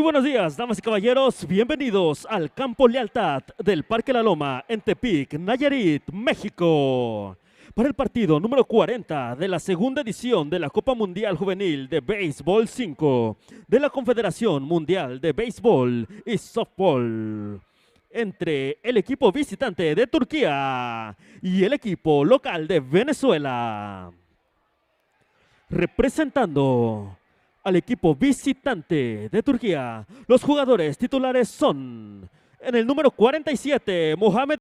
buenos días, damas y caballeros. Bienvenidos al Campo Lealtad del Parque La Loma en Tepic, Nayarit, México. Para el partido número 40 de la segunda edición de la Copa Mundial Juvenil de Béisbol 5 de la Confederación Mundial de Béisbol y Softball, entre el equipo visitante de Turquía y el equipo local de Venezuela. Representando al equipo visitante de Turquía, los jugadores titulares son: en el número 47, Mohamed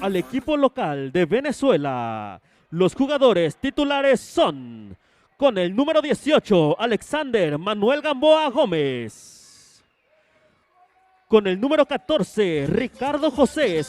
al equipo local de Venezuela. Los jugadores titulares son: con el número 18, Alexander Manuel Gamboa Gómez; con el número 14, Ricardo José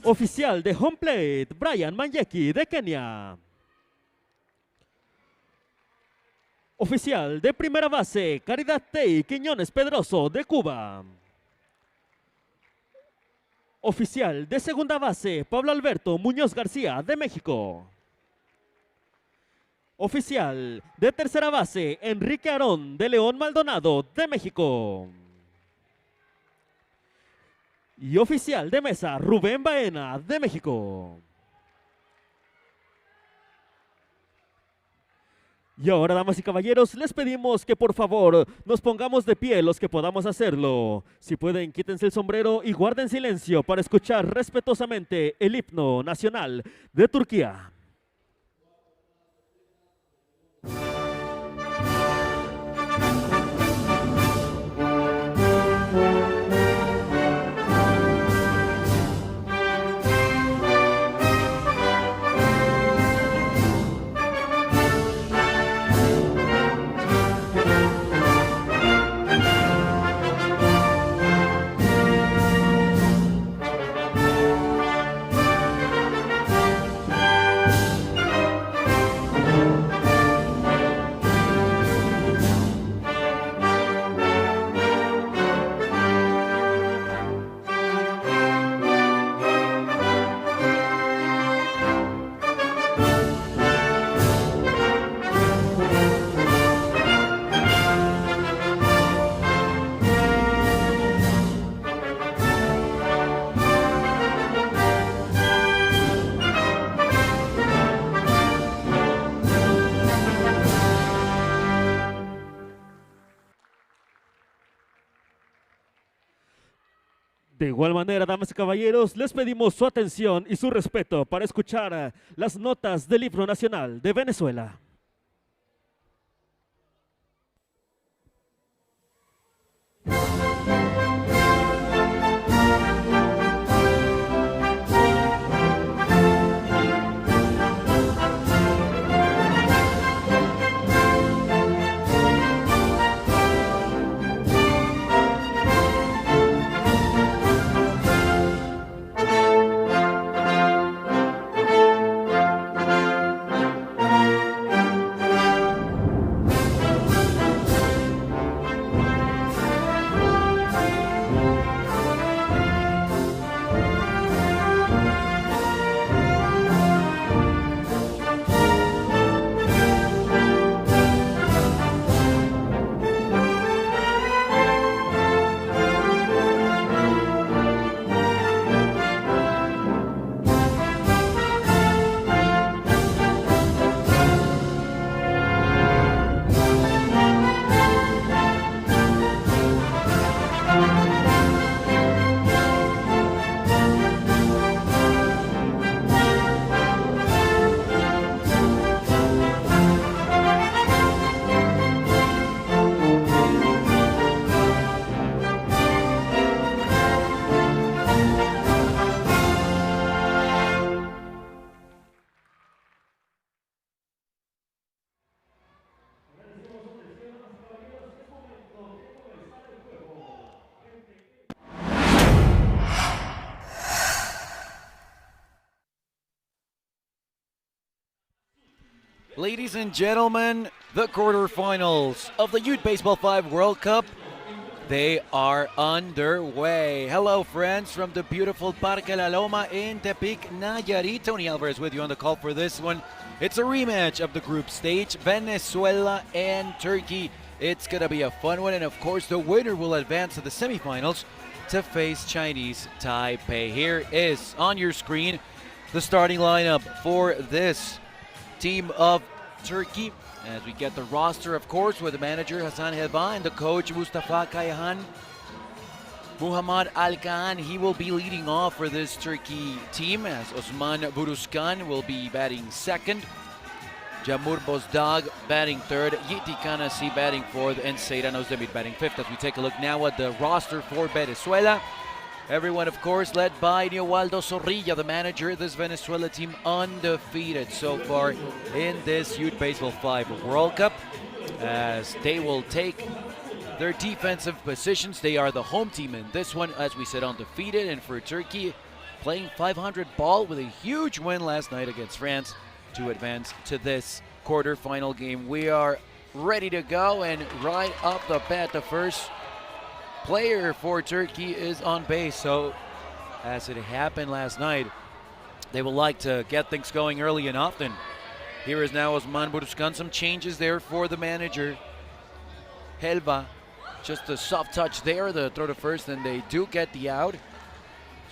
oficial de home plate, Brian Manyeki de Kenia; oficial de primera base, Caridad Tei Quiñones Pedroso de Cuba; oficial de segunda base, Pablo Alberto Muñoz García de México; oficial de tercera base, Enrique Aarón de León Maldonado de México; y oficial de mesa, Rubén Baena de México. Y ahora, damas y caballeros, les pedimos que por favor nos pongamos de pie los que podamos hacerlo. Si pueden, quítense el sombrero y guarden silencio para escuchar respetuosamente el himno nacional de Turquía. De igual manera, damas y caballeros, les pedimos su atención y su respeto para escuchar las notas del himno nacional de Venezuela. Ladies and gentlemen, the quarterfinals of the Youth Baseball 5 World Cup, they are underway. Hello, friends, from the beautiful Parque La Loma in Tepic, Nayarit. Tony Alvarez with you on the call for this one. It's a rematch of the group stage, Venezuela and Turkey. It's going to be a fun one, and of course, the winner will advance to the semifinals to face Chinese Taipei. Here is, on your screen, the starting lineup for this team of Turkey. As we get the roster, of course, with the manager Hassan Helva and the coach Mustafa Kayahan. Muhammad Al-Kaan, he will be leading off for this Turkey team, as Osman Buruskan will be batting second. Jamur Bozdag batting third, Yiti Kanasi batting fourth, and Seyran Özdemir batting fifth. As we take a look now at the roster for Venezuela. Everyone, of course, led by Neowaldo Zorrilla, the manager of this Venezuela team, undefeated so far in this Youth Baseball 5 World Cup. As they will take their defensive positions. They are the home team in this one, as we said, undefeated. And for Turkey, playing 500 ball with a huge win last night against France to advance to this quarterfinal game. We are ready to go, and right off the bat, the first player for Turkey is on base. So, as it happened last night, they will like to get things going early and often. Here is now Osman Buruskan. Some changes there for the manager, Helva. Just a soft touch there, the throw to first, and they do get the out.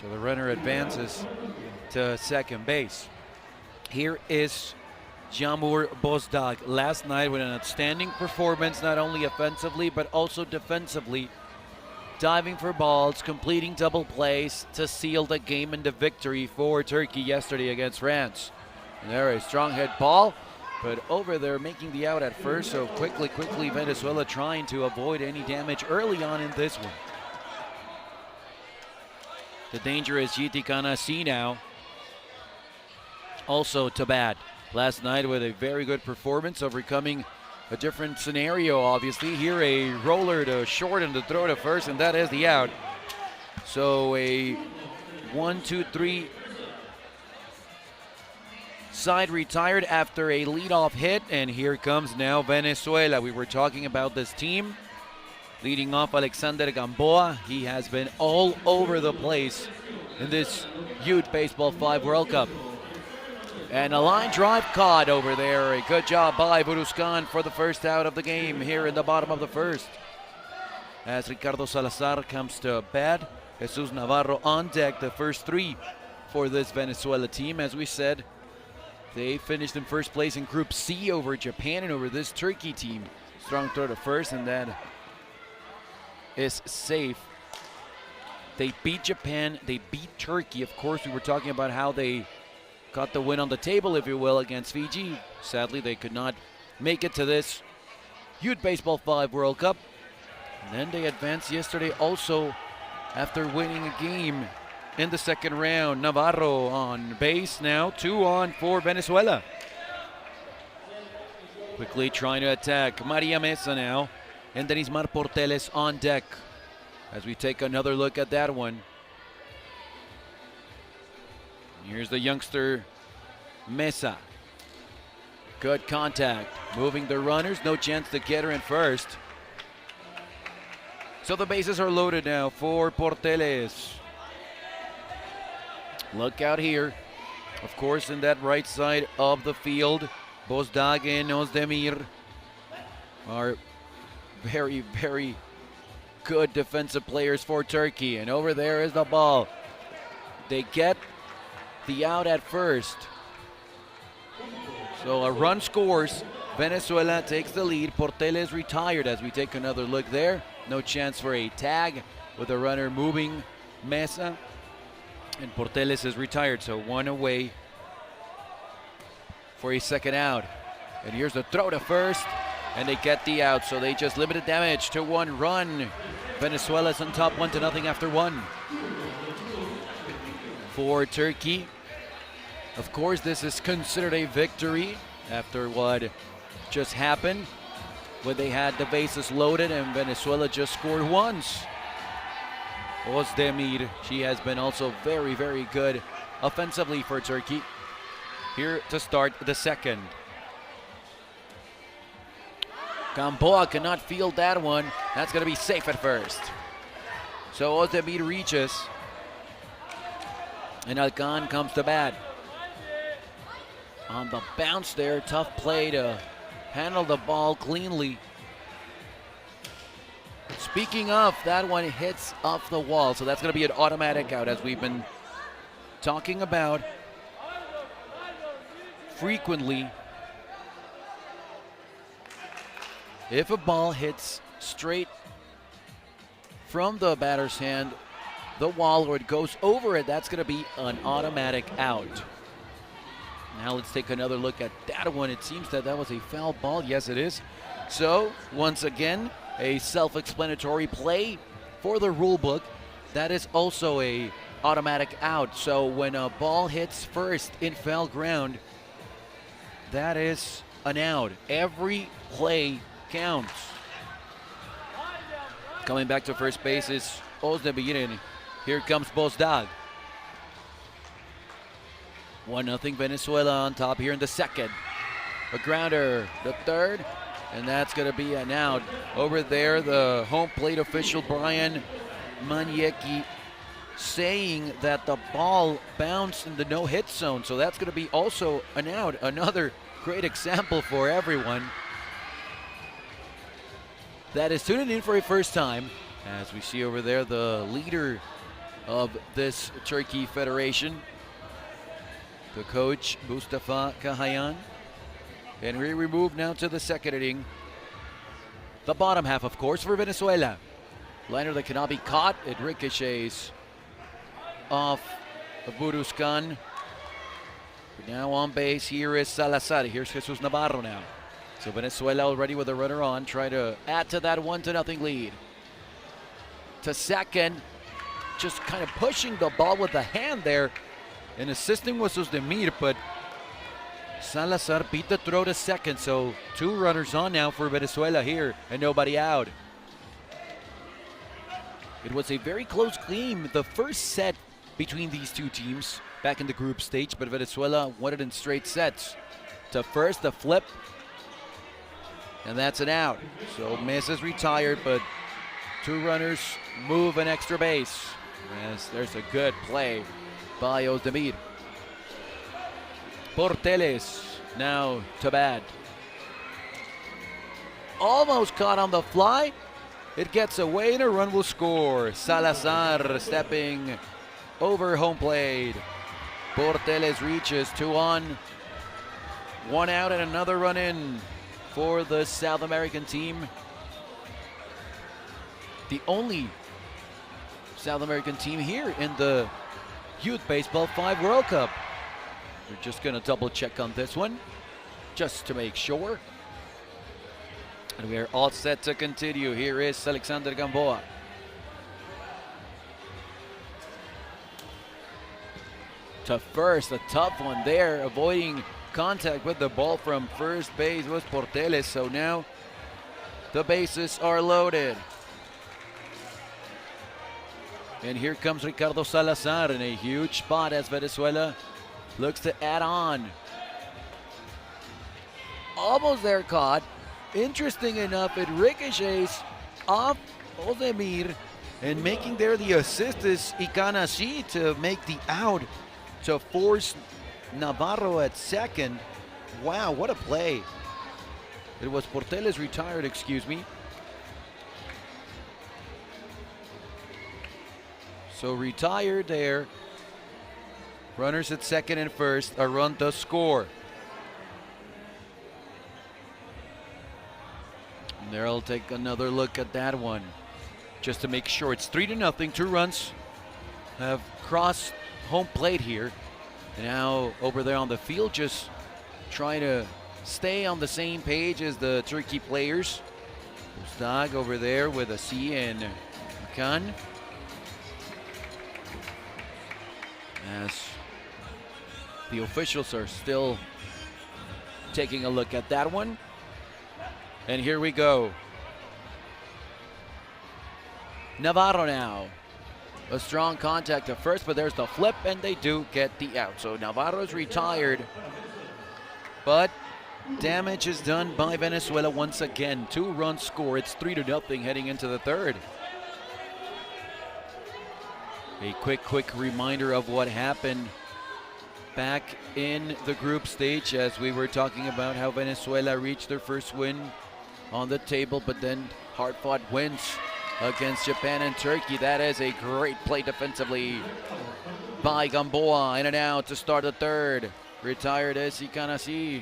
So the runner advances to second base. Here is Jamur Bozdag. Last night with an outstanding performance, not only offensively but also defensively. Diving for balls, completing double plays to seal the game and the victory for Turkey yesterday against France. And there, a strong head ball, but over there making the out at first. So quickly Venezuela trying to avoid any damage early on in this one. The danger is Yiti Kanasi now. Also to bat last night with a very good performance, overcoming a different scenario, obviously. Here a roller to short and the throw to first, and that is the out. So a 1-2-3 side retired after a leadoff hit, and here comes now Venezuela. We were talking about this team. Leading off Alexander Gamboa. He has been all over the place in this Youth Baseball 5 World Cup. And a line drive caught over there. A good job by Buruskan for the first out of the game here in the bottom of the first. As Ricardo Salazar comes to bat, Jesus Navarro on deck, the first three for this Venezuela team. As we said, they finished in first place in Group C over Japan and over this Turkey team. Strong throw to first, and that is safe. They beat Japan, they beat Turkey. Of course, we were talking about how they got the win on the table, if you will, against Fiji. Sadly, they could not make it to this Youth Baseball 5 World Cup. And then they advanced yesterday also after winning a game in the second round. Navarro on base now, 2 on for Venezuela. Quickly trying to attack Maria Mesa now, and Denismar Porteles on deck. As we take another look at that one. Here's the youngster Mesa. Good contact. Moving the runners. No chance to get her in first. So the bases are loaded now for Porteles. Look out here. Of course, in that right side of the field, Bozdag and Özdemir are very, very good defensive players for Turkey. And over there is the ball. They get the out at first. So a run scores. Venezuela takes the lead. Porteles retired as we take another look there. No chance for a tag with the runner moving Mesa. And Porteles is retired, so one away for a second out. And here's the throw to first, and they get the out. So they just limited damage to 1 run. Venezuela's on top 1-0 after 1. For Turkey, of course, this is considered a victory after what just happened, when they had the bases loaded and Venezuela just scored once. Özdemir, she has been also very, very good offensively for Turkey. Here to start the second. Gamboa cannot field that one. That's going to be safe at first. So Ozdemir reaches. And Alcan comes to bat. On the bounce there, tough play to handle the ball cleanly. Speaking of, that one hits off the wall, so that's going to be an automatic out, as we've been talking about frequently. If a ball hits straight from the batter's hand, the wall, or it goes over it, that's going to be an automatic out. Now let's take another look at that one. It seems that was a foul ball. Yes, it is. So, once again, a self-explanatory play for the rule book. That is also a automatic out. So when a ball hits first in foul ground, that is an out. Every play counts. Coming back to first base is Ozdemir. Here comes Bozdag. 1-0 Venezuela on top here in the second. A grounder, the third, and that's going to be an out. Over there, the home plate official, Brian Maniecki, saying that the ball bounced in the no-hit zone, so that's going to be also an out. Another great example for everyone that is tuning in for a first time. As we see over there, the leader of this Turkey Federation, the coach, Mustafa Kahayan. And we move now to the second inning. The bottom half, of course, for Venezuela. Liner that cannot be caught. It ricochets off of Buruscan. Now on base, here is Salazar. Here's Jesus Navarro now. So Venezuela already with a runner on, try to add to that 1-0 lead. To second, just kind of pushing the ball with the hand there. And assisting was Ozdemir, but Salazar beat the throw to second. So 2 runners on now for Venezuela here and nobody out. It was a very close game, the first set between these two teams back in the group stage, but Venezuela won it in straight sets. To first, the flip, and that's an out. So Mesa is retired, but 2 runners move an extra base. As there's a good play by Ozdemir. Porteles now to bat. Almost caught on the fly. It gets away and a run will score. Salazar stepping over home plate. Porteles reaches 2 on. 1 out and another run in for the South American team. The only South American team here in the Youth Baseball 5 World Cup. We're just going to double check on this one just to make sure. And we are all set to continue. Here is Alexander Gamboa. To first, a tough one there, avoiding contact with the ball from first base was Porteles. So now the bases are loaded. And here comes Ricardo Salazar in a huge spot as Venezuela looks to add on. Almost there caught. Interesting enough, it ricochets off Ozdemir, and making there the assist is Ikanashi to make the out to force Navarro at second. Wow, what a play. It was Porteles retired, excuse me. So retired there. Runners at second and first. A run to score. And there I'll take another look at that one, just to make sure. It's 3-0. 2 runs have crossed home plate here. And now over there on the field, just trying to stay on the same page as the Turkey players. Bozdag over there with a C and Khan. As the officials are still taking a look at that one. And here we go. Navarro now. A strong contact at first, but there's the flip, and they do get the out. So Navarro's retired, but Damage is done by Venezuela once again. 2-run score. It's 3-0 heading into the third. A quick reminder of what happened back in the group stage, as we were talking about how Venezuela reached their first win on the table, but then hard-fought wins against Japan and Turkey. That is a great play defensively by Gamboa. In and out to start the third. Retired Esikanasi.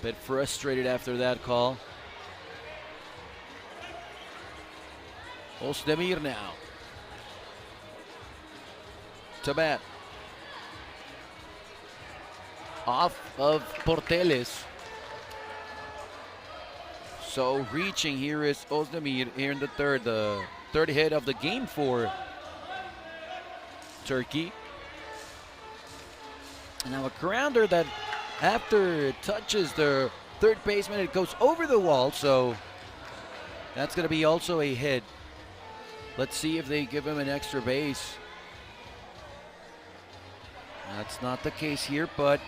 Bit frustrated after that call. Osdemir now. To bat. Off of Porteles. So reaching here is Osdemir here in the third hit of the game for Turkey. And now a grounder that after it touches the third baseman, it goes over the wall, so that's going to be also a hit. Let's see if they give him an extra base. That's not the case here, but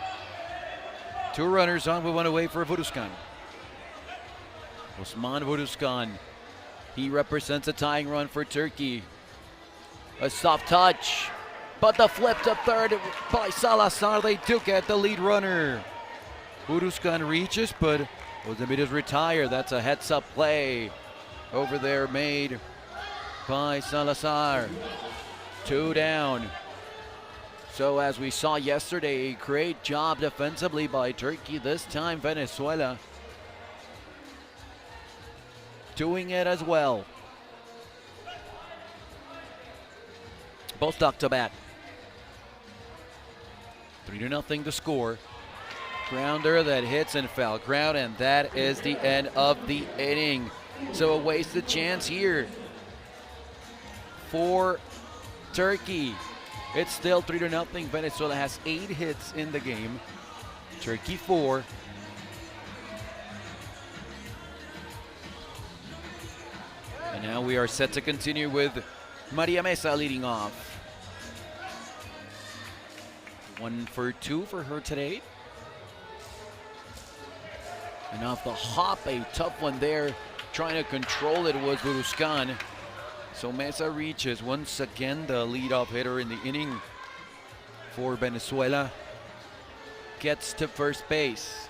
2 runners on with 1 away for Vuruzgan. Osman Vuruzgan, he represents a tying run for Turkey. A soft touch, but the flip to third by Salazar. They do get the lead runner. Vuruzgan reaches, but Osdemir is retired. That's a heads-up play over there made by Salazar. 2 down. So as we saw yesterday, a great job defensively by Turkey. This time Venezuela doing it as well. Bostock to bat. 3-0 to score. Grounder that hits and foul ground, and that is the end of the inning. So a wasted chance here for Turkey. It's still 3-0. Venezuela has 8 hits in the game. Turkey 4. And now we are set to continue with Maria Mesa leading off. 1 for 2 for her today. And off the hop, a tough one there. Trying to control it was Vuruzgan. So Mesa reaches once again, the leadoff hitter in the inning for Venezuela. Gets to first base.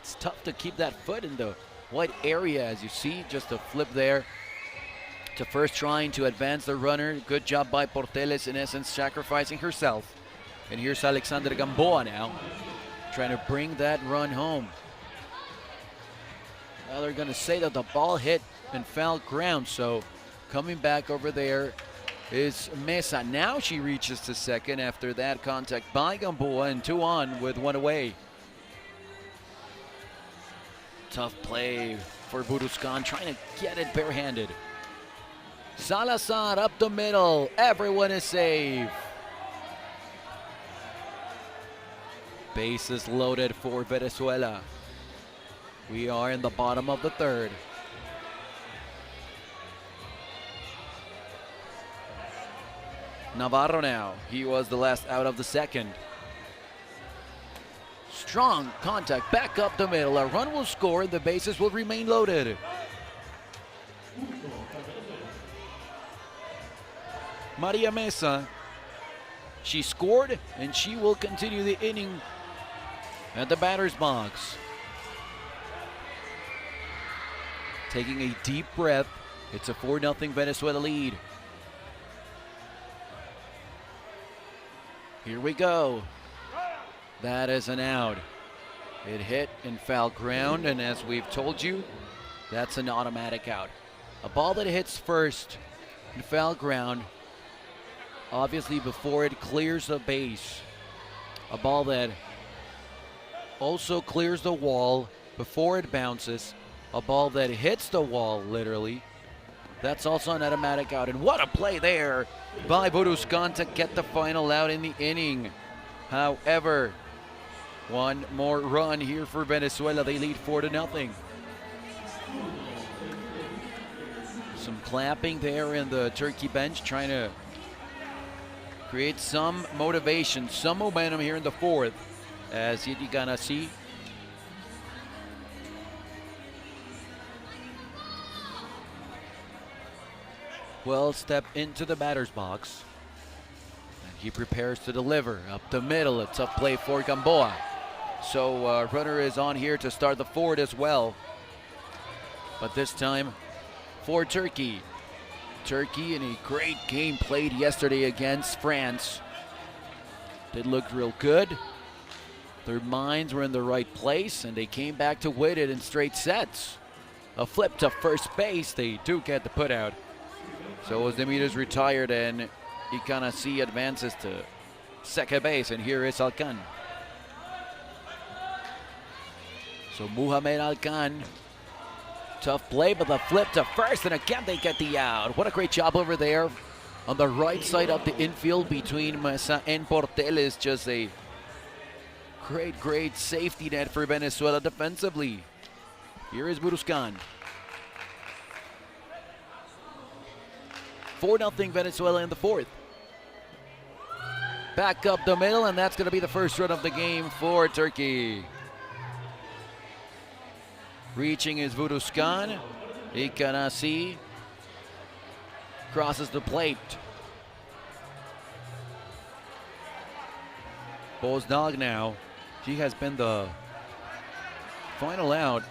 It's tough to keep that foot in the white area, as you see. Just a flip there to first, trying to advance the runner. Good job by Porteles, in essence sacrificing herself. And here's Alexander Gamboa now, trying to bring that run home. Now they're going to say that the ball hit and foul ground, so coming back over there is Mesa. Now she reaches to second after that contact by Gamboa, and 2 on with 1 away. Tough play for Vuruzgan, trying to get it barehanded. Salazar up the middle. Everyone is safe. Bases loaded for Venezuela. We are in the bottom of the third. Navarro now. He was the last out of the second. Strong contact back up the middle. A run will score and the bases will remain loaded. Maria Mesa, she scored and she will continue the inning at the batter's box. Taking a deep breath. It's a 4-0 Venezuela lead. Here we go. That is an out. It hit and foul ground, and as we've told you, that's an automatic out. A ball that hits first and foul ground, obviously before it clears the base. A ball that also clears the wall before it bounces. A ball that hits the wall, literally. That's also an automatic out. And what a play there by Vuruzgan to get the final out in the inning. However, 1 more run here for Venezuela. They lead 4-0. Some clapping there in the Turkey bench, trying to create some motivation, some momentum here in the fourth. as you're gonna see. Will step into the batter's box. And he prepares to deliver up the middle. A tough play for Gamboa. So runner is on here to start the fourth as well. But this time for Turkey. Turkey in a great game played yesterday against France. They looked real good. Their minds were in the right place, and they came back to win it in straight sets. A flip to first base. They do get the put out. So Ozdemir is retired, and Ikanasi advances to second base, and here is Alcan. So Muhammad Alcan, tough play, but the flip to first, and again they get the out. What a great job over there on the right side of the infield between Mesa and Porteles. Just a great safety net for Venezuela defensively. Here is Buruscan. 4-0 Venezuela in the fourth. Back up the middle, and that's going to be the first run of the game for Turkey. Reaching is Buruscan. Ikanasi crosses the plate. Bozdag now. She has been the final out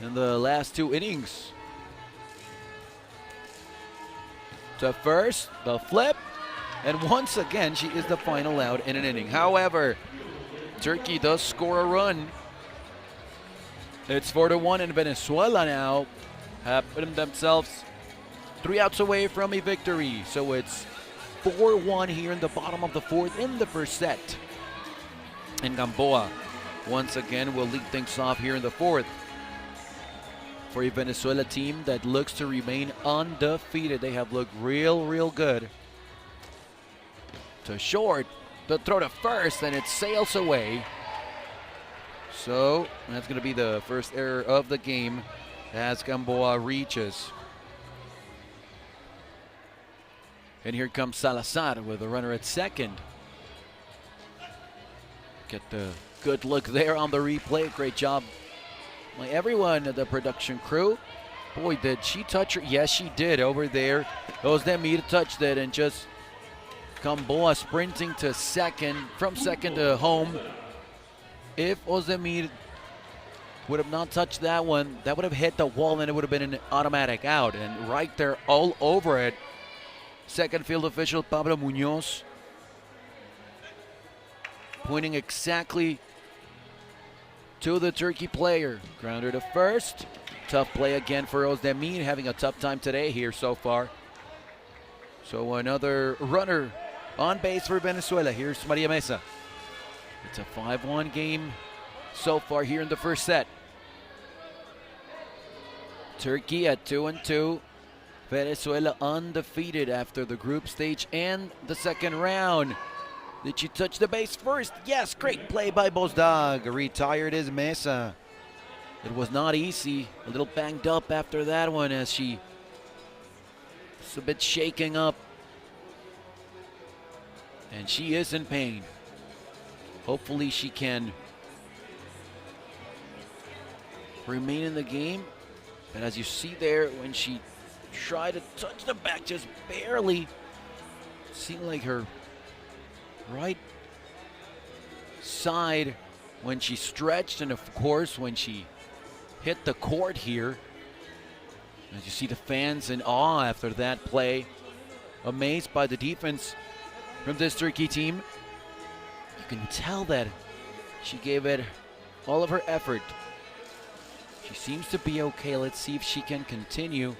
in the last two innings. To first, the flip, and once again she is the final out in an inning. However, Turkey does score a run. It's 4-1, and Venezuela now have put themselves 3 outs away from a victory. So it's 4-1 here in the bottom of the fourth in the first set. And Gamboa once again will lead things off here in the fourth for a Venezuela team that looks to remain undefeated. They have looked real good. To short, the throw to first, and it sails away. So that's going to be the first error of the game as Gamboa reaches. And here comes Salazar with a runner at second. Get the good look there on the replay. Great job by everyone at the production crew. Boy, did she touch her? Yes, she did over there. Ozdemir touched it, and just Gamboa sprinting to second, from second to home. If Ozdemir would have not touched that one, that would have hit the wall, and it would have been an automatic out. And right there, all over it, second field official Pablo Munoz pointing exactly to the Turkey player. Grounder to first. Tough play again for Ozdemir, having a tough time today here so far. So another runner on base for Venezuela. Here's Maria Mesa. It's a 5-1 game so far here in the first set. Turkey at 2-2. Venezuela undefeated after the group stage and the second round. Did she touch the base first? Yes, great play by Bozdag. Retired is Mesa. It was not easy. A little banged up after that one as she was a bit shaking up. And she is in pain. Hopefully she can remain in the game. But as you see there, when she tried to touch the back just barely, it seemed like her right side when she stretched, and of course when she hit the court here. As you see the fans in awe after that play, amazed by the defense from this Turkey team. You can tell that she gave it all of her effort. She seems to be okay. Let's see if she can continue.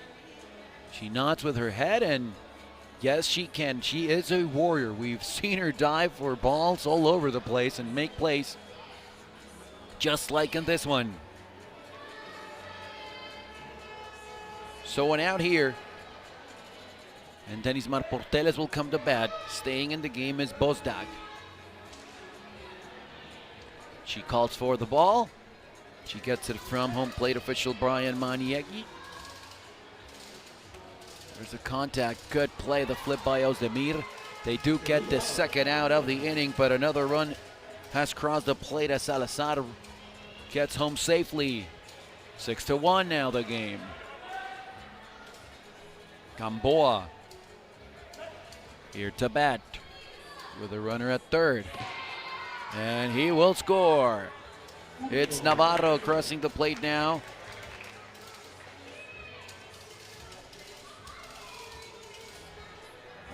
She nods with her head, and yes, she can. She is a warrior. We've seen her dive for balls all over the place and make plays, just like in this one. So an out here, and Denismar Porteles will come to bat. Staying in the game is Bozdag. She calls for the ball. She gets it from home plate official Brian Maniegi. There's a contact. Good play. The flip by Ozdemir. They do get the second out of the inning, but another run has crossed the plate as Salazar gets home safely. 6-1 now the game. Gamboa here to bat with a runner at third. And he will score. It's Navarro crossing the plate now.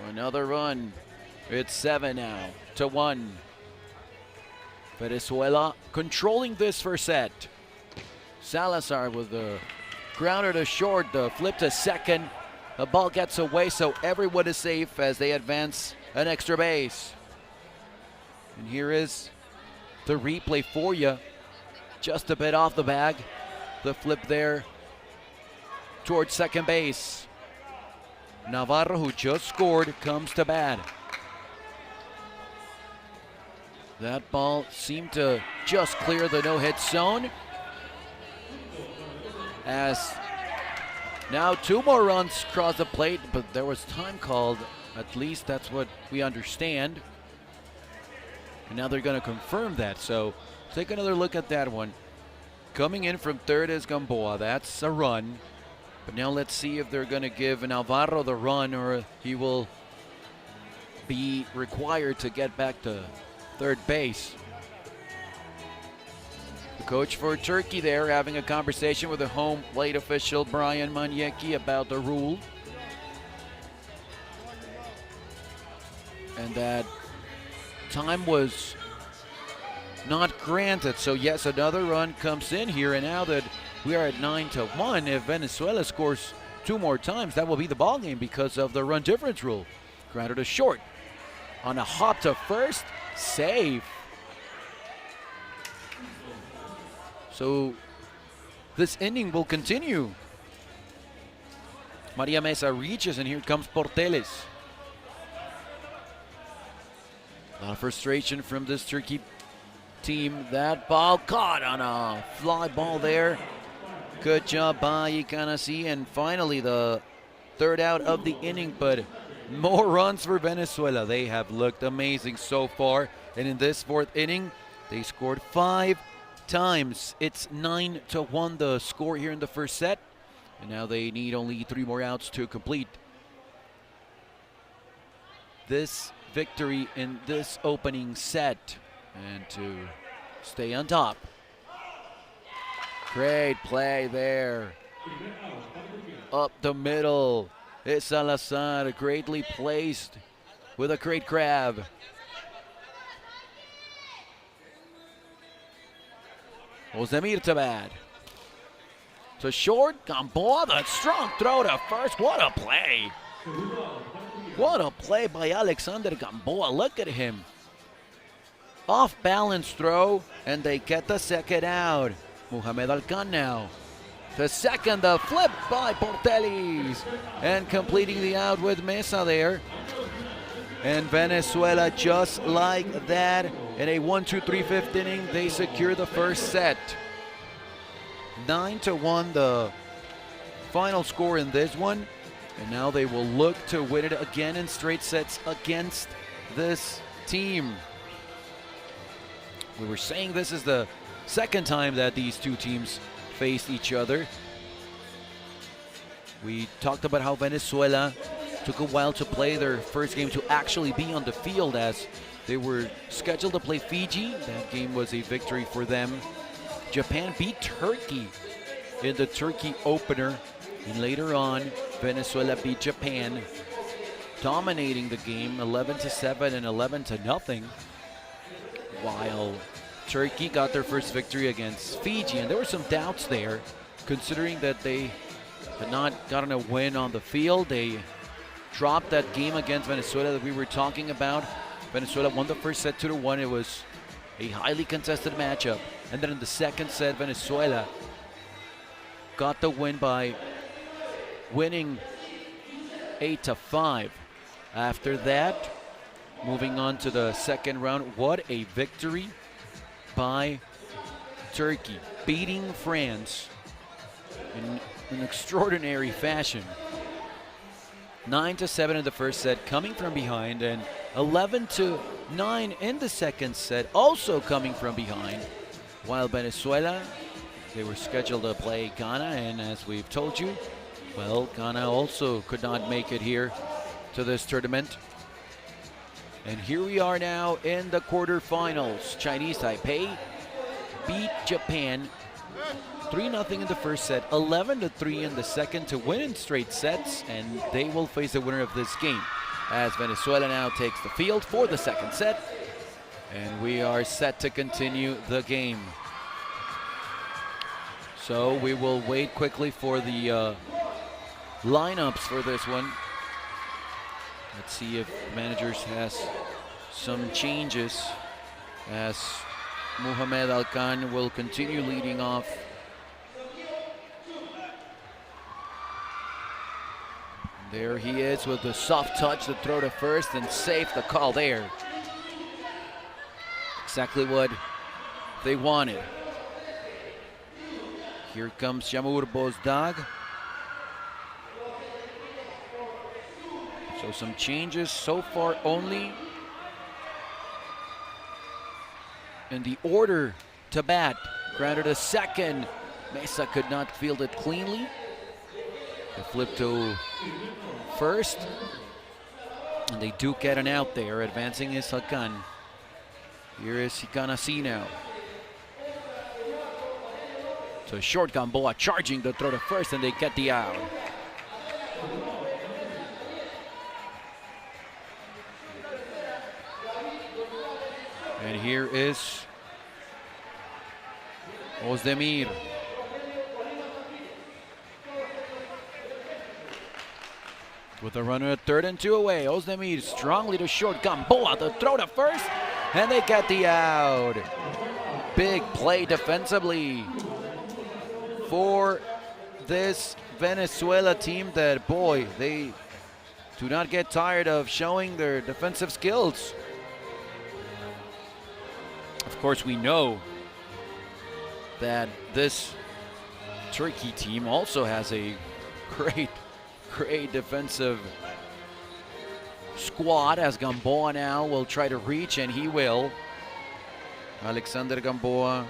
Another run. It's 7 now to 1. Venezuela controlling this first set. Salazar with the grounder to short, the flip to second. The ball gets away, so everyone is safe as they advance an extra base. And here is the replay for you. Just a bit off the bag. The flip there towards second base. Navarro, who just scored, comes to bat. That ball seemed to just clear the no-hit zone. As now 2 more runs cross the plate, but there was time called. At least that's what we understand. And now they're going to confirm that. So take another look at that one. Coming in from third is Gamboa. That's a run. But now let's see if they're going to give Navarro the run or he will be required to get back to third base. The coach for Turkey there having a conversation with the home plate official Brian Maniecki about the rule. And that time was not granted. So yes, another run comes in here, and now that we are at 9-1, if Venezuela scores 2 more times, that will be the ball game because of the run difference rule. Grounder to short. On a hop to first, save. So this inning will continue. Maria Mesa reaches, and here comes Porteles. A lot of frustration from this Turkey team. That ball caught on a fly ball there. Good job by Icanasi, and finally the third out of the inning, but more runs for Venezuela. They have looked amazing so far, and in this 4th inning, they scored 5 times. It's 9-1 the score here in the first set, and now they need only 3 more outs to complete this victory in this opening set and to stay on top. Great play there. Up the middle. It's Salazar, greatly placed with a great grab. Ozdemir to bat. To short, Gamboa, the strong throw to first. What a play. What a play by Alexander Gamboa. Look at him. Off balance throw, and they get the second out. Mohamed Alcan now. The second, the flip by Porteles. And completing the out with Mesa there. And Venezuela, just like that, in a 1-2-3 5th inning, they secure the first set. 9-1 the final score in this one. And now they will look to win it again in straight sets against this team. We were saying this is the second time that these two teams faced each other. We talked about how Venezuela took a while to play their first game, to actually be on the field, as they were scheduled to play Fiji. That game was a victory for them. Japan beat Turkey in the Turkey opener. And later on, Venezuela beat Japan, dominating the game 11-7 and 11-0. While Turkey got their first victory against Fiji, and there were some doubts there, considering that they had not gotten a win on the field. They dropped that game against Venezuela that we were talking about. Venezuela won the first set 2-1. It was a highly contested matchup. And then in the second set, Venezuela got the win by winning 8-5. After that, moving on to the second round, what a victory by Turkey, beating France in an extraordinary fashion. 9-7 in the first set, coming from behind, and 11-9 in the second set, also coming from behind. While Venezuela, they were scheduled to play Ghana, and as we've told you, well, Ghana also could not make it here to this tournament. And here we are now in the quarterfinals. Chinese Taipei beat Japan 3-0 in the first set, 11-3 in the second to win in straight sets, and they will face the winner of this game as Venezuela now takes the field for the second set, and we are set to continue the game. So we will wait quickly for the lineups for this one. Let's see if managers has some changes as Mohamed Alkan will continue leading off. There he is with the soft touch, the throw to first, and safe the call there. Exactly what they wanted. Here comes Jamur Bozdag. So some changes so far only in the order to bat. Grounded a second. Mesa could not field it cleanly. They flip to first. And they do get an out there. Advancing is Hakan. Here is Hikanasi now. So short Gamboa charging the throw to first, and they get the out. And here is Ozdemir. With a runner at third and 2 away. Ozdemir strongly to short. Gamboa, the throw to first, and they get the out. Big play defensively for this Venezuela team that, boy, they do not get tired of showing their defensive skills. Of course, we know that this Turkey team also has a great defensive squad, as Gamboa now will try to reach, and he will. Alexander Gamboa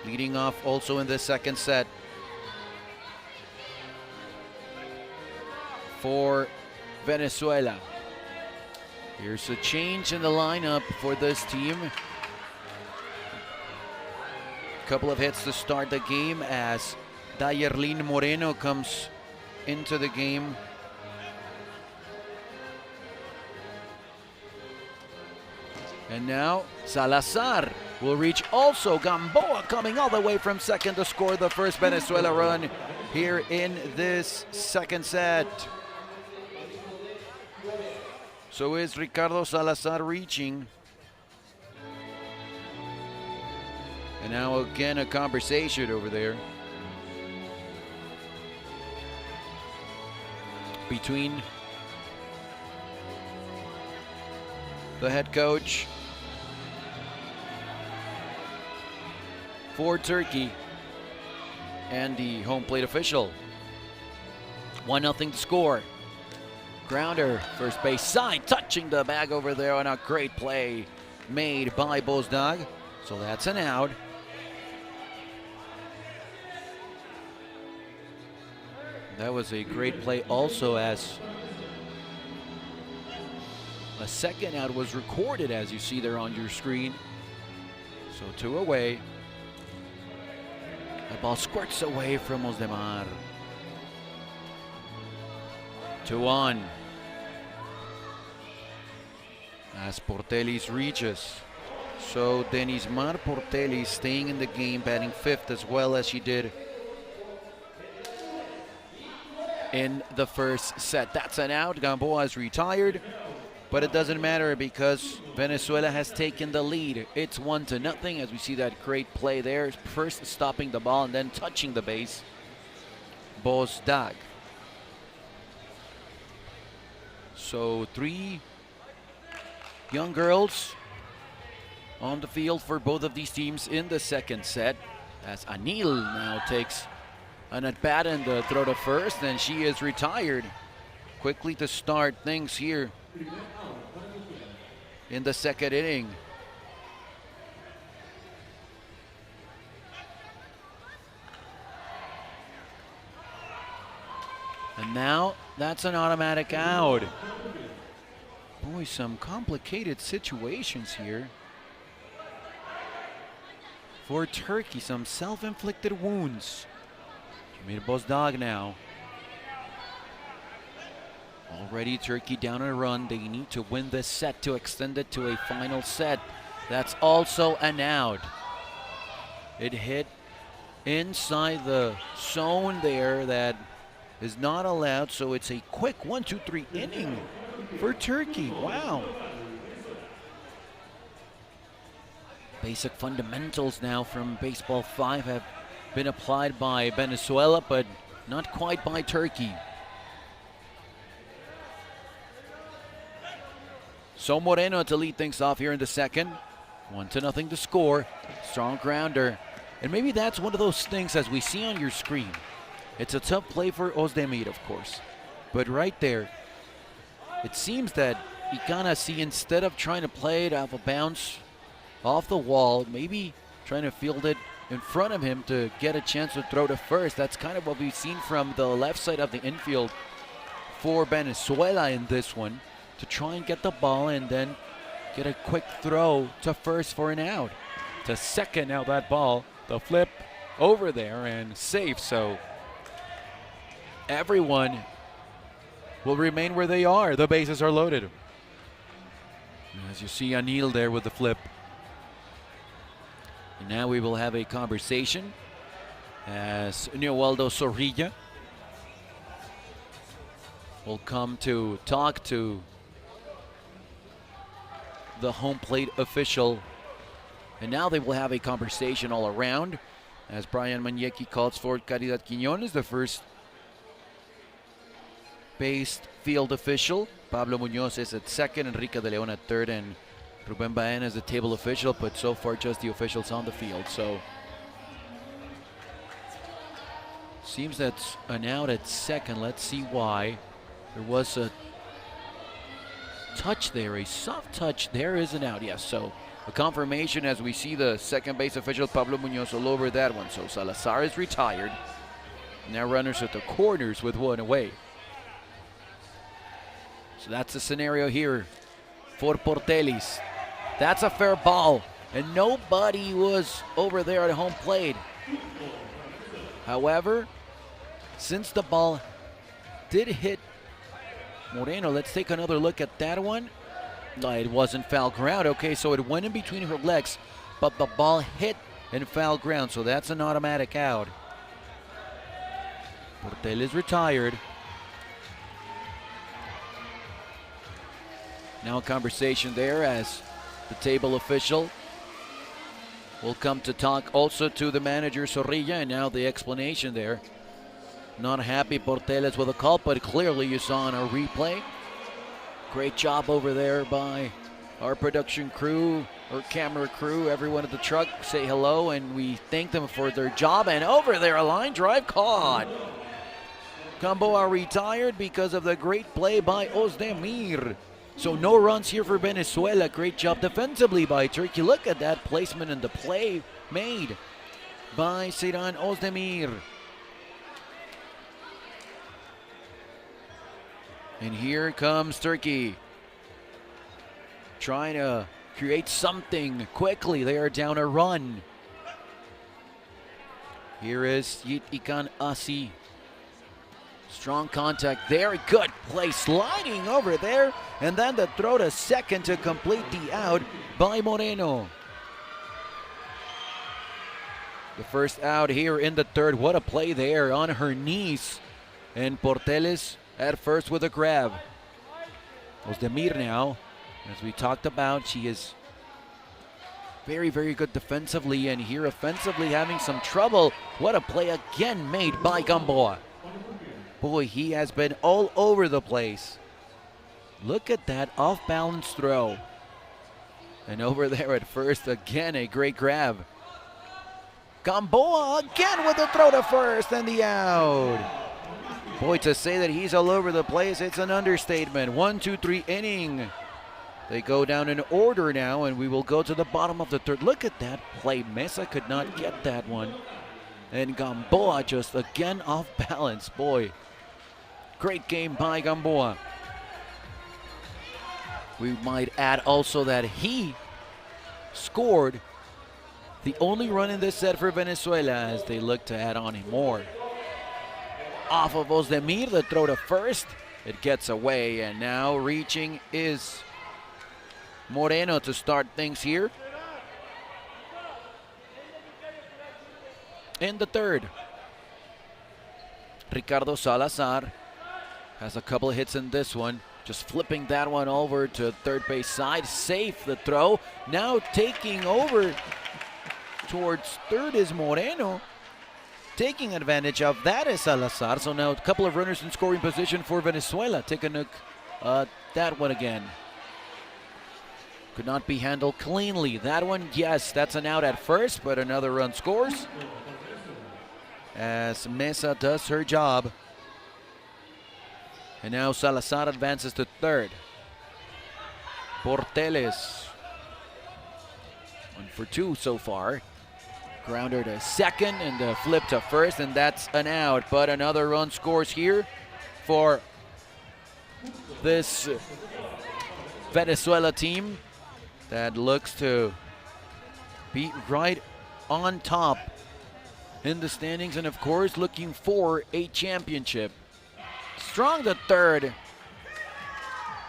leading off also in the second set for Venezuela. Here's a change in the lineup for this team. Couple of hits to start the game as Dayerlin Moreno comes into the game. And now Salazar will reach also. Gamboa coming all the way from second to score the first Venezuela run here in this second set. So is Ricardo Salazar reaching. And now again a conversation over there between the head coach for Turkey and the home plate official. 1-0 to score. Grounder, first base side, touching the bag over there on a great play made by Bozdag. So that's an out. That was a great play also, as a second out was recorded, as you see there on your screen. So 2 away. The ball squirts away from Ozdemir. 2-1. As Portelis reaches. So Denismar Portelis staying in the game, batting fifth as well as she did in the first set. That's an out. Gamboa is retired, but it doesn't matter because Venezuela has taken the lead. It's 1-0 as we see that great play there. First stopping the ball and then touching the base. Bozdag. So 3 young girls on the field for both of these teams in the second set, as Anil now takes an at-bat and the throw to first, and she is retired. Quickly to start things here in the second inning. And now that's an automatic out. Boy, some complicated situations here for Turkey. Some self-inflicted wounds. Jimmy Bozdog now. Already Turkey down a run. They need to win this set to extend it to a final set. That's also an out. It hit inside the zone there that is not allowed, so it's a quick 1-2-3 inning for Turkey. Wow. Basic fundamentals now from Baseball 5 have been applied by Venezuela, but not quite by Turkey. So Moreno to lead things off here in the second. 1-0 to score. Strong grounder. And maybe that's one of those things, as we see on your screen. It's a tough play for Özdemir, of course. But right there, it seems that Ikanasi, instead of trying to play it off a bounce off the wall, maybe trying to field it in front of him to get a chance to throw to first. That's kind of what we've seen from the left side of the infield for Venezuela in this one, to try and get the ball and then get a quick throw to first for an out. To second, now that ball, the flip over there and safe. So everyone will remain where they are. The bases are loaded. As you see Anil there with the flip. And now we will have a conversation as Neualdo Zorrilla will come to talk to the home plate official. And now they will have a conversation all around as Brian Mañecki calls for Caridad Quiñones, the first base field official. Pablo Muñoz is at second, Enrique de Leon at third, and Ruben Baena is the table official, but so far just the officials on the field. So seems that's an out at second. Let's see why. There was a touch there, a soft touch. There is an out, yes. So a confirmation as we see the second base official Pablo Muñoz all over that one. So Salazar is retired. Now runners at the corners with one away. So that's the scenario here for Portelis. That's a fair ball, and nobody was over there at home plate. However, since the ball did hit Moreno, let's take another look at that one. No, it wasn't foul ground. Okay, so it went in between her legs, but the ball hit in foul ground, so that's an automatic out. Portelis retired. Now a conversation there as the table official will come to talk also to the manager Zorrilla, and now the explanation there. Not happy Portelis with a call, but clearly you saw on our replay. Great job over there by our production crew, our camera crew, everyone at the truck. Say hello, and we thank them for their job. And over there, a line drive caught. Gamboa retired because of the great play by Özdemir. So no runs here for Venezuela. Great job defensively by Turkey. Look at that placement and the play made by Seyran Özdemir. And here comes Turkey, trying to create something quickly. They are down a run. Here is Yiğit İkanasi. Strong contact there. Good play, sliding over there. And then the throw to second to complete the out by Moreno. The first out here in the third. What a play there on her knees. And Portelis at first with a grab. Özdemir now, as we talked about, she is very, very good defensively, and here offensively having some trouble. What a play again made by Gamboa. Boy, he has been all over the place. Look at that off-balance throw. And over there at first, again, a great grab. Gamboa again with the throw to first and the out. Boy, to say that he's all over the place, it's an understatement. 1-2-3 inning They go down in order now, and we will go to the bottom of the third. Look at that play. Mesa could not get that one. And Gamboa just again off balance. Boy, great game by Gamboa. We might add also that he scored the only run in this set for Venezuela as they look to add on more. Off of Ozdemir, the throw to first. It gets away, and now reaching is Moreno to start things here. In the third, Ricardo Salazar has a couple of hits in this one. Just flipping that one over to third base side. Safe the throw. Now taking over towards third is Moreno. Taking advantage of that is Salazar. So now a couple of runners in scoring position for Venezuela. Take a look at that one again. Could not be handled cleanly. That one, yes, that's an out at first, but another run scores. As Mesa does her job. And now Salazar advances to third. Porteles. 1 for 2 so far. Grounder to second and the flip to first, and that's an out. But another run scores here for this Venezuela team that looks to be right on top in the standings, and of course looking for a championship. Strong to third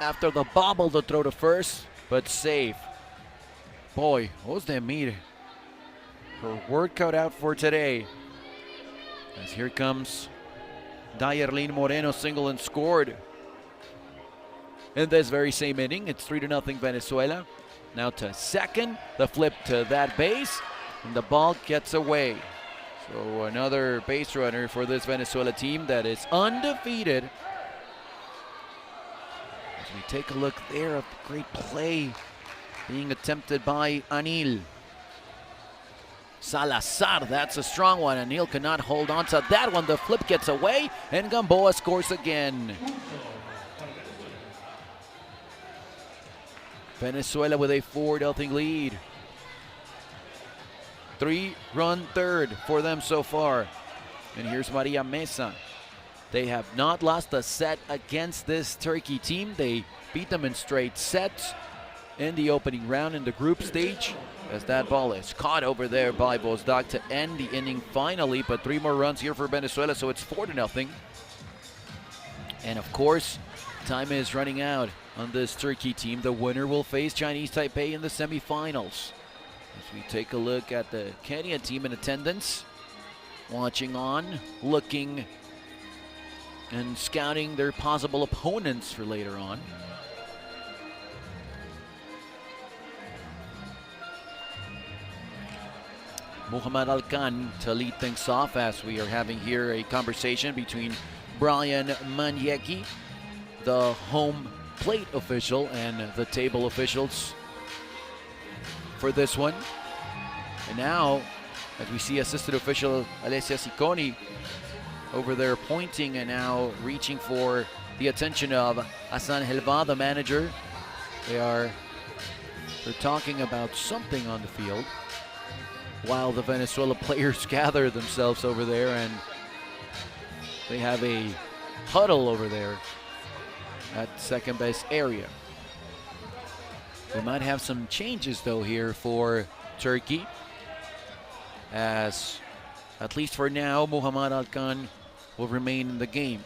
after the bobble to throw to first, but safe. Boy, Ozdemir, her work cut out for today. As here comes Dayerlin Moreno, single and scored. In this very same inning, it's 3-0 Venezuela. Now to second, the flip to that base, and the ball gets away. So another base runner for this Venezuela team that is undefeated. As we take a look there at the great play being attempted by Anil. Salazar, that's a strong one. Anil cannot hold on to that one. The flip gets away, and Gamboa scores again. Venezuela with a 4-0 lead. 3-run third for them so far. And here's Maria Mesa. They have not lost a set against this Turkey team. They beat them in straight sets in the opening round in the group stage, as that ball is caught over there by Bozdak to end the inning finally. But 3 more runs here for Venezuela, so it's 4-0. And of course, time is running out on this Turkey team. The winner will face Chinese Taipei in the semifinals. As we take a look at the Kenya team in attendance, watching on, looking and scouting their possible opponents for later on. Muhammad Alkan to lead things off, as we are having here a conversation between Brian Manyeki, the home plate official, and the table officials for this one. And now, as we see assistant official Alessia Cicconi over there pointing and now reaching for the attention of Hassan Helva, the manager. They're talking about something on the field while the Venezuela players gather themselves over there, and they have a huddle over there at second base area. We might have some changes though here for Turkey, as at least for now Muhammad Alkan will remain in the game.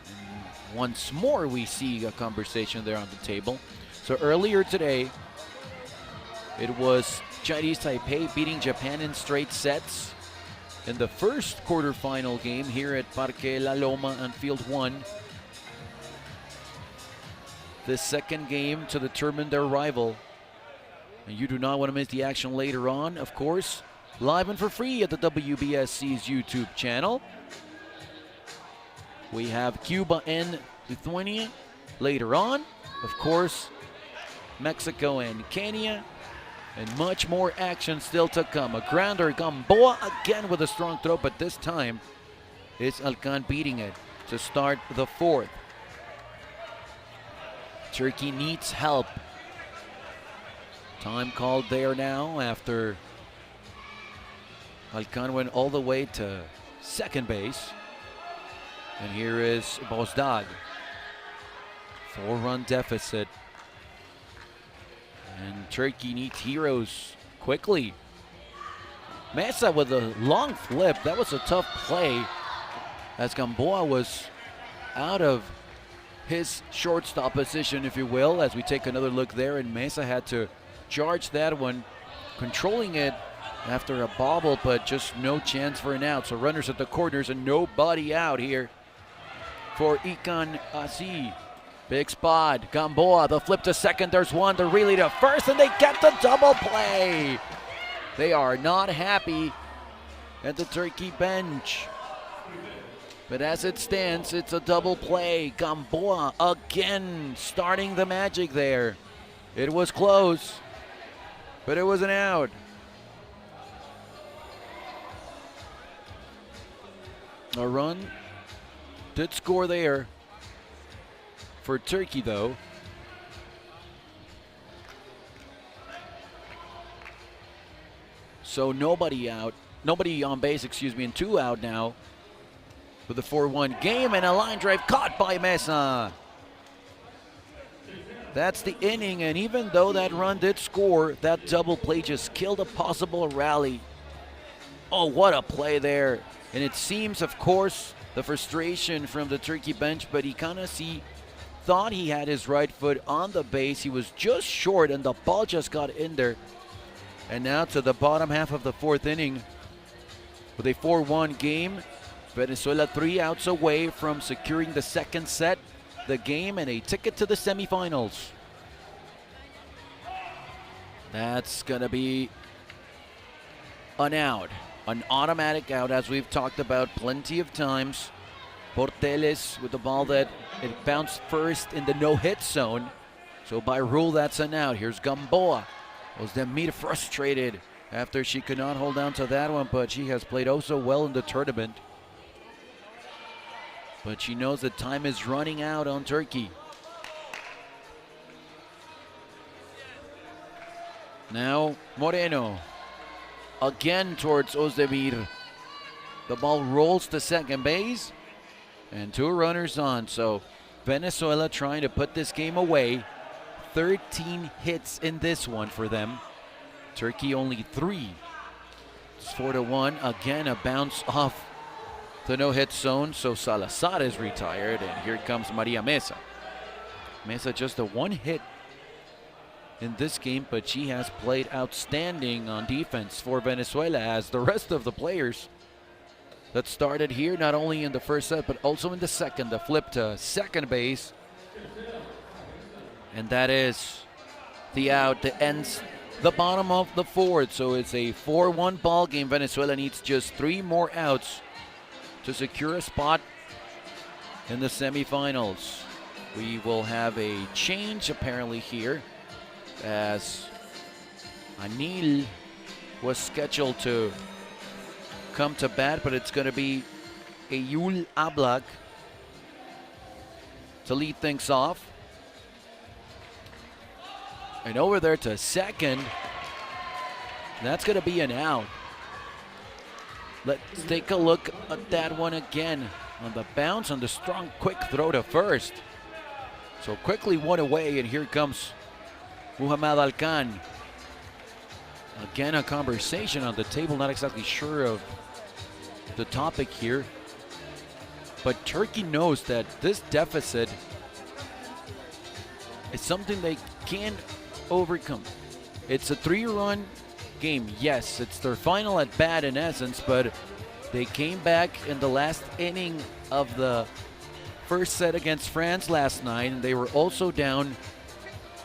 And once more we see a conversation there on the table. So earlier today it was Chinese Taipei beating Japan in straight sets in the first quarterfinal game here at Parque La Loma on Field 1. The second game to determine their rival. And you do not want to miss the action later on, of course. Live and for free at the WBSC's YouTube channel. We have Cuba and Lithuania later on. Of course, Mexico and Kenya. And much more action still to come. A grounder, Gamboa again with a strong throw, but this time it's Alkan beating it to start the fourth. Turkey needs help. Time called there now after Alcan went all the way to second base. And here is Bozdag. 4-run deficit. And Turkey needs heroes quickly. Mesa with a long flip. That was a tough play as Gamboa was out of his shortstop position, if you will, as we take another look there. And Mesa had to charge that one, controlling it after a bobble, but just no chance for an out. So runners at the corners and nobody out here for Ikan Asi. Big spot. Gamboa, the flip to second. There's one. The relay to first, and they get the double play. They are not happy at the Turkey bench. But as it stands, it's a double play. Gamboa again starting the magic there. It was close, but it was an out. A run did score there for Turkey, though. So nobody on base, and 2 out now with the 4-1 game, and a line drive caught by Mesa. That's the inning, and even though that run did score, that double play just killed a possible rally. Oh, what a play there. And it seems, of course, the frustration from the Turkey bench, but Ikanasi thought he had his right foot on the base. He was just short, and the ball just got in there. And now to the bottom half of the 4th inning with a 4-1 game. Venezuela 3 outs away from securing the second set, the game, and a ticket to the semifinals. That's going to be an out, an automatic out, as we've talked about plenty of times. Porteles with the ball that it bounced first in the no-hit zone. So by rule, that's an out. Here's Gamboa. Ozdemir frustrated after she could not hold on to that one, but she has played oh so well in the tournament. But she knows that time is running out on Turkey. Now Moreno again towards Ozdemir. The ball rolls to second base and 2 runners on. So Venezuela trying to put this game away. 13 hits in this one for them. Turkey only 3. It's 4-1. Again, a bounce off the no-hit zone. So Salazar is retired, and here comes Maria Mesa. Mesa just a 1 hit in this game, but she has played outstanding on defense for Venezuela, as the rest of the players that started here, not only in the first set, but also in the second. The flip to second base. And that is the out that ends the bottom of the 4th. So it's a 4-1 ball game. Venezuela needs just 3 more outs to secure a spot in the semifinals. We will have a change apparently here, as Anil was scheduled to come to bat, but it's going to be Eyul Ablak to lead things off. And over there to second, that's going to be an out. Let's take a look at that one again. On the bounce, on the strong, quick throw to first. So quickly 1 away, and here comes Muhammad Alcan. Again, a conversation on the table, not exactly sure of the topic here. But Turkey knows that this deficit is something they can't overcome. It's a 3-run game. Yes, it's their final at bat in essence, but they came back in the last inning of the first set against France last night, and they were also down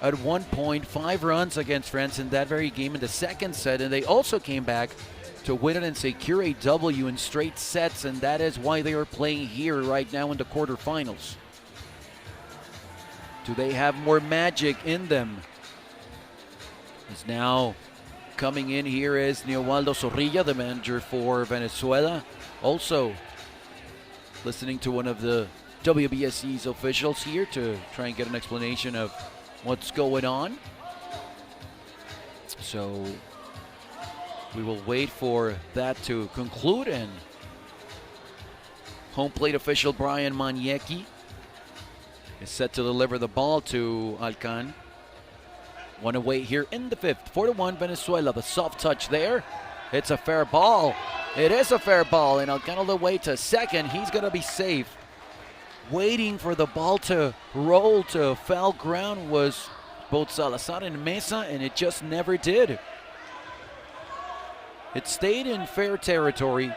at 1 point, 5 runs against France in that very game in the second set, and they also came back to win it and secure a W in straight sets, and that is why they are playing here right now in the quarterfinals. Do they have more magic in them? Is now coming in here is Neowaldo Zorrilla, the manager for Venezuela. Also listening to one of the WBSC's officials here to try and get an explanation of what's going on. So we will wait for that to conclude, and home plate official Brian Maniecki is set to deliver the ball to Alcan. One away here in the fifth. 4-1 Venezuela. The soft touch there. It's a fair ball. It is a fair ball, and Alcan all the way to second. He's going to be safe. Waiting for the ball to roll to foul ground was both Salazar and Mesa, and it just never did. It stayed in fair territory.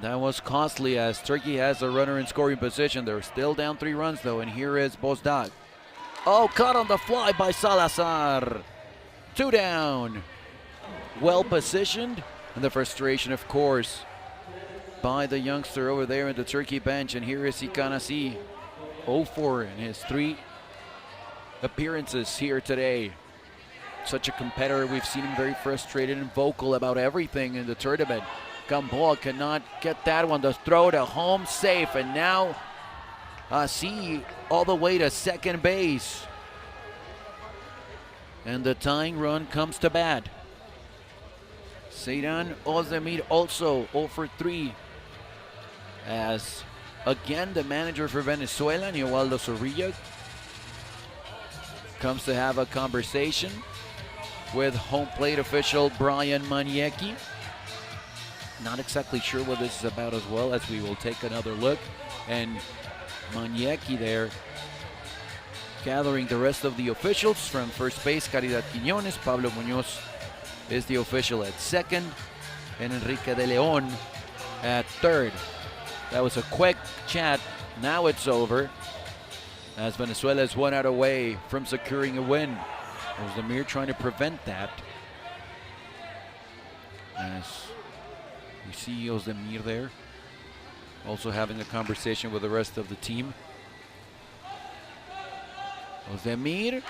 That was costly as Turkey has a runner in scoring position. They're still down 3 runs though, and here is Bozdak. Oh, caught on the fly by Salazar. 2 down. Well positioned, and the frustration, of course, by the youngster over there in the Turkey bench. And here is Ikanasi, 0-4 in his 3 appearances here today. Such a competitor. We've seen him very frustrated and vocal about everything in the tournament. Gamboa cannot get that one. The throw to home, safe, and now Asi all the way to second base. And the tying run comes to bat. Seidan Ozdemir also 0-for-3, as again the manager for Venezuela, Niewaldo Zorrilla, comes to have a conversation with home plate official Brian Maniecki. Not exactly sure what this is about as well, as we will take another look. And Maniecki there gathering the rest of the officials. From first base, Caridad Quiñones, Pablo Muñoz is the official at second, and Enrique de Leon at third. That was a quick chat. Now it's over, as Venezuela is 1 out away from securing a win. Ozdemir trying to prevent that, as you see Ozdemir there also having a conversation with the rest of the team. Ozdemir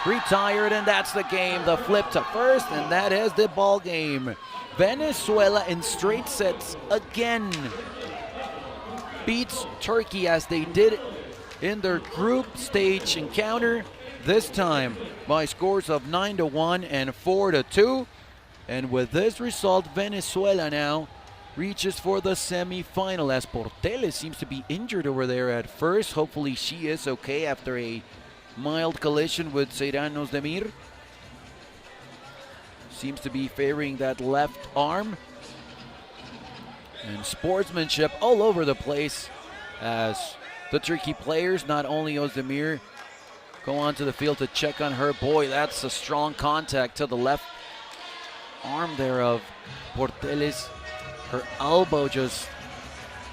retired, and that's the game. The flip to first, and that is the ball game. Venezuela in straight sets again beats Turkey as they did in their group stage encounter, this time by scores of 9-1 and 4-2. And with this result, Venezuela now reaches for the semi-final, as Porteles seems to be injured over there at first. Hopefully she is okay after a mild collision with Seidan Ozdemir. Seems to be favoring that left arm. And sportsmanship all over the place as the Turkey players, not only Ozdemir, go onto the field to check on her. Boy, that's a strong contact to the left arm there of Porteles. Her elbow just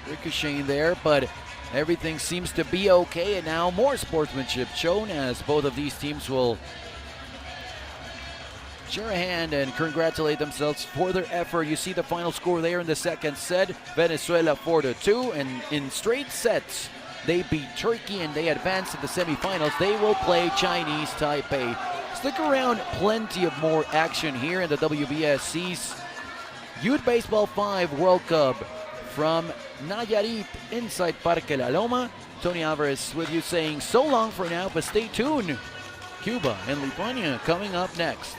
ricocheting there, but everything seems to be okay. And now more sportsmanship shown, as both of these teams will share a hand and congratulate themselves for their effort. You see the final score there in the second set. Venezuela 4-2, and in straight sets they beat Turkey and they advance to the semifinals. They will play Chinese Taipei. Stick around, plenty of more action here in the WBSC's Youth Baseball 5 World Cup from Nayarit inside Parque La Loma. Tony Alvarez with you saying so long for now, but stay tuned. Cuba and Lithuania coming up next.